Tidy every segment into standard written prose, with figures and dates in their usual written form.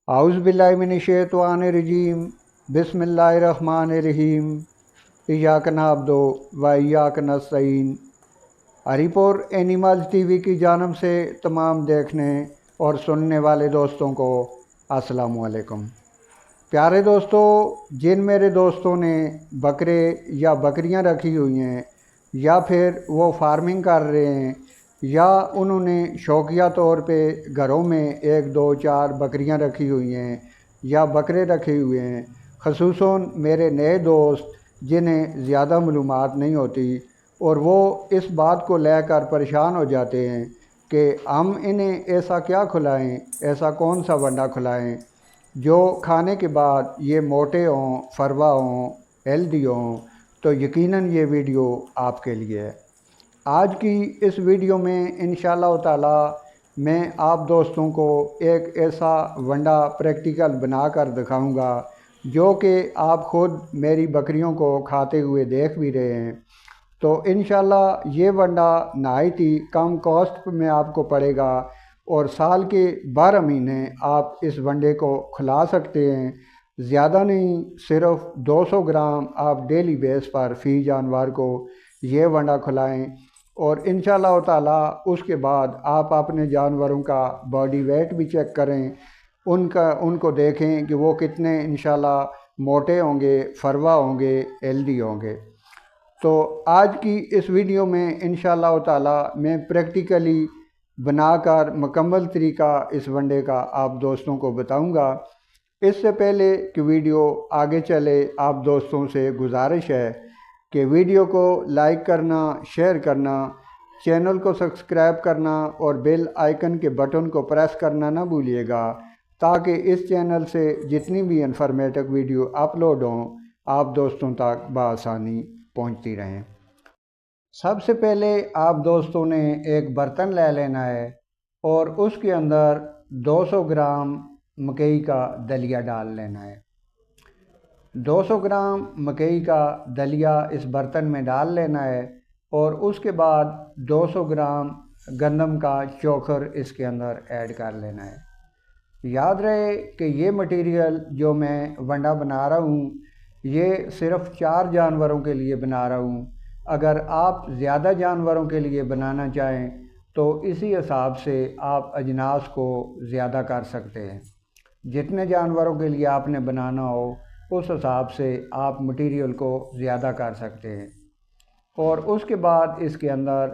आउज़ बिल्लाहि मिनश्शैतानिर्रजीम बिस्मिल्लाहिर्रहमानिर्रहीम इय्याक नअब्दु व इय्याक नस्तईन। हरिपुर एनिमल्स टीवी की जानब से तमाम देखने और सुनने वाले दोस्तों को अस्सलामु अलैकुम। प्यारे दोस्तों, जिन मेरे दोस्तों ने बकरे या बकरियां रखी हुई हैं या फिर वो फार्मिंग कर रहे हैं या उन्होंने शौकिया तौर पे घरों में 1, 2, 4 बकरियां रखी हुई हैं या बकरे रखे हुए हैं, ख़ुसूसन मेरे नए दोस्त जिन्हें ज़्यादा मालूमात नहीं होती और वो इस बात को लेकर परेशान हो जाते हैं कि हम इन्हें ऐसा क्या खिलाएं, ऐसा कौन सा वंडा खिलाएं जो खाने के बाद ये मोटे हों, फरवा हों, हेल्दी हों। तो यकीनन ये वीडियो आपके लिए है। आज की इस वीडियो में इंशाअल्लाह ताला मैं आप दोस्तों को एक ऐसा वंडा प्रैक्टिकल बनाकर दिखाऊंगा जो कि आप ख़ुद मेरी बकरियों को खाते हुए देख भी रहे हैं। तो इंशाअल्लाह ये वंडा नहायत ही कम कॉस्ट में आपको पड़ेगा और साल के 12 महीने आप इस वंडे को खिला सकते हैं। ज़्यादा नहीं, सिर्फ 200 ग्राम आप डेली बेस पर फ़ी जानवर को ये वंडा खिलाएँ और इंशाअल्लाह ताला उसके बाद आप अपने जानवरों का बॉडी वेट भी चेक करें, उनको देखें कि वो कितने इंशाअल्लाह मोटे होंगे, फरवा होंगे, हेल्दी होंगे। तो आज की इस वीडियो में इंशाअल्लाह ताला मैं प्रैक्टिकली बनाकर मुकम्मल तरीका इस वंडे का आप दोस्तों को बताऊंगा। इससे पहले कि वीडियो आगे चले, आप दोस्तों से गुजारिश है कि वीडियो को लाइक करना, शेयर करना, चैनल को सब्सक्राइब करना और बेल आइकन के बटन को प्रेस करना ना भूलिएगा, ताकि इस चैनल से जितनी भी इंफॉर्मेटिव वीडियो अपलोड हों आप दोस्तों तक बआसानी पहुंचती रहें। सबसे पहले आप दोस्तों ने एक बर्तन ले लेना है और उसके अंदर 200 ग्राम मकई का दलिया डाल लेना है। 200 ग्राम मकई का दलिया इस बर्तन में डाल लेना है और उसके बाद 200 ग्राम गंदम का चोखर इसके अंदर ऐड कर लेना है। याद रहे कि ये मटेरियल जो मैं वंडा बना रहा हूँ ये सिर्फ 4 जानवरों के लिए बना रहा हूँ। अगर आप ज़्यादा जानवरों के लिए बनाना चाहें तो इसी हिसाब से आप अजनास को ज़्यादा कर सकते हैं। जितने जानवरों के लिए आपने बनाना हो उस हिसाब से आप मटेरियल को ज़्यादा कर सकते हैं। और उसके बाद इसके अंदर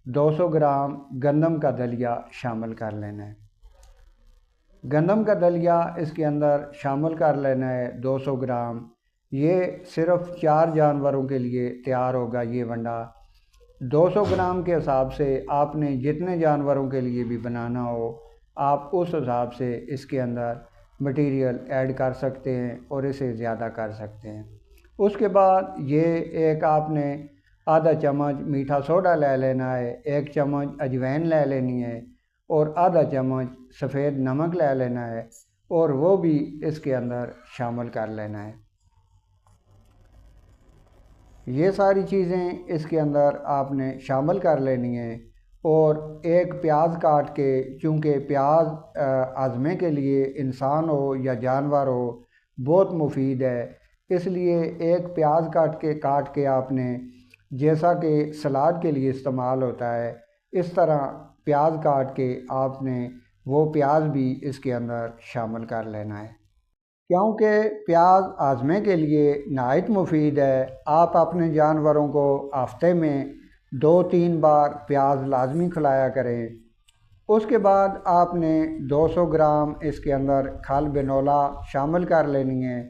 200 ग्राम गंदम का दलिया शामिल कर लेना है। गंदम का दलिया इसके अंदर शामिल कर लेना है 200 ग्राम। ये सिर्फ 4 जानवरों के लिए तैयार होगा ये वंडा। 200 ग्राम के हिसाब से आपने जितने जानवरों के लिए भी बनाना हो आप उस हिसाब से इसके अंदर मटेरियल ऐड कर सकते हैं और इसे ज़्यादा कर सकते हैं। उसके बाद ये एक आपने आधा चम्मच मीठा सोडा ले लेना है, 1 चम्मच अजवाइन ले लेनी है और आधा चम्मच सफ़ेद नमक ले लेना है और वो भी इसके अंदर शामिल कर लेना है। ये सारी चीज़ें इसके अंदर आपने शामिल कर लेनी है और एक प्याज काट के, चूँकि प्याज आज़मे के लिए इंसान हो या जानवर हो बहुत मुफीद है, इसलिए एक प्याज काट के आपने, जैसा कि सलाद के लिए इस्तेमाल होता है इस तरह प्याज काट के आपने वो प्याज भी इसके अंदर शामिल कर लेना है। क्योंकि प्याज आज़मे के लिए नहायत मुफीद है। आप अपने जानवरों को हफ्ते में 2-3 बार प्याज लाजमी खिलाया करें। उसके बाद आपने 200 ग्राम इसके अंदर खल बिनोला शामिल कर लेनी है,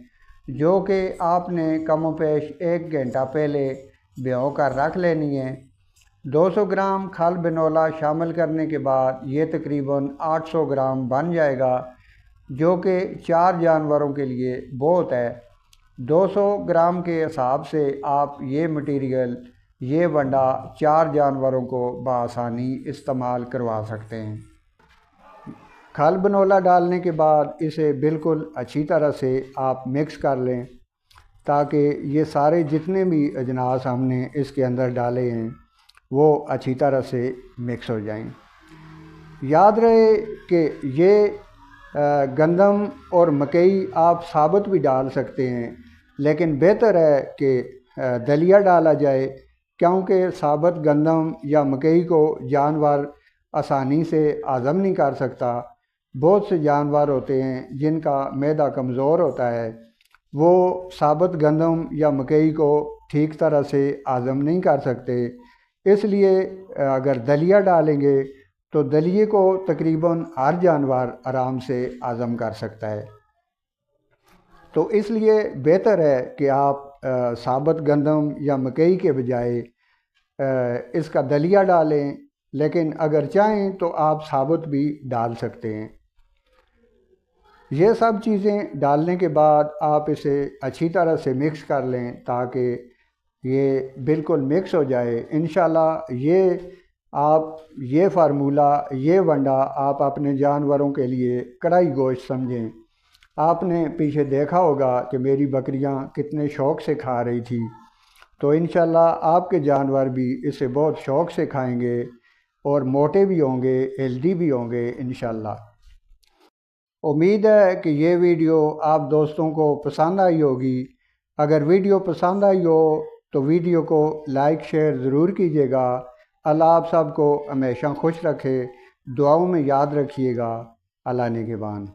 जो कि आपने कमोपेश 1 घंटा पहले भिगो कर रख लेनी है। 200 ग्राम खल बिनोला शामिल करने के बाद ये तकरीबन 800 ग्राम बन जाएगा, जो कि 4 जानवरों के लिए बहुत है। 200 ग्राम के हिसाब से आप ये मटेरियल, ये वंडा 4 जानवरों को बआसानी इस्तेमाल करवा सकते हैं। खल बनोला डालने के बाद इसे बिल्कुल अच्छी तरह से आप मिक्स कर लें, ताकि ये सारे जितने भी अजनास हमने इसके अंदर डाले हैं वो अच्छी तरह से मिक्स हो जाएं। याद रहे कि ये गंदम और मकई आप साबुत भी डाल सकते हैं, लेकिन बेहतर है कि दलिया डाला जाए, क्योंकि साबुत गंदम या मकई को जानवर आसानी से हज़म नहीं कर सकता। बहुत से जानवर होते हैं जिनका मैदा कमज़ोर होता है, वो साबुत गंदम या मकई को ठीक तरह से हज़म नहीं कर सकते। इसलिए अगर दलिया डालेंगे तो दलिए को तकरीबन हर जानवर आराम से हज़म कर सकता है। तो इसलिए बेहतर है कि आप साबुत गंदम या मकई के बजाय इसका दलिया डालें, लेकिन अगर चाहें तो आप साबुत भी डाल सकते हैं। ये सब चीज़ें डालने के बाद आप इसे अच्छी तरह से मिक्स कर लें ताकि ये बिल्कुल मिक्स हो जाए। इंशाल्लाह ये फार्मूला, ये वंडा आप अपने जानवरों के लिए कढ़ाई गोश्त समझें। आपने पीछे देखा होगा कि मेरी बकरियां कितने शौक़ से खा रही थी, तो इंशाल्लाह आपके जानवर भी इसे बहुत शौक़ से खाएंगे और मोटे भी होंगे, हेल्दी भी होंगे इंशाल्लाह। उम्मीद है कि ये वीडियो आप दोस्तों को पसंद आई होगी। अगर वीडियो पसंद आई हो तो वीडियो को लाइक शेयर ज़रूर कीजिएगा। अल्लाह आप सबको हमेशा खुश रखे, दुआओं में याद रखिएगा। अल्लाह निगहबान।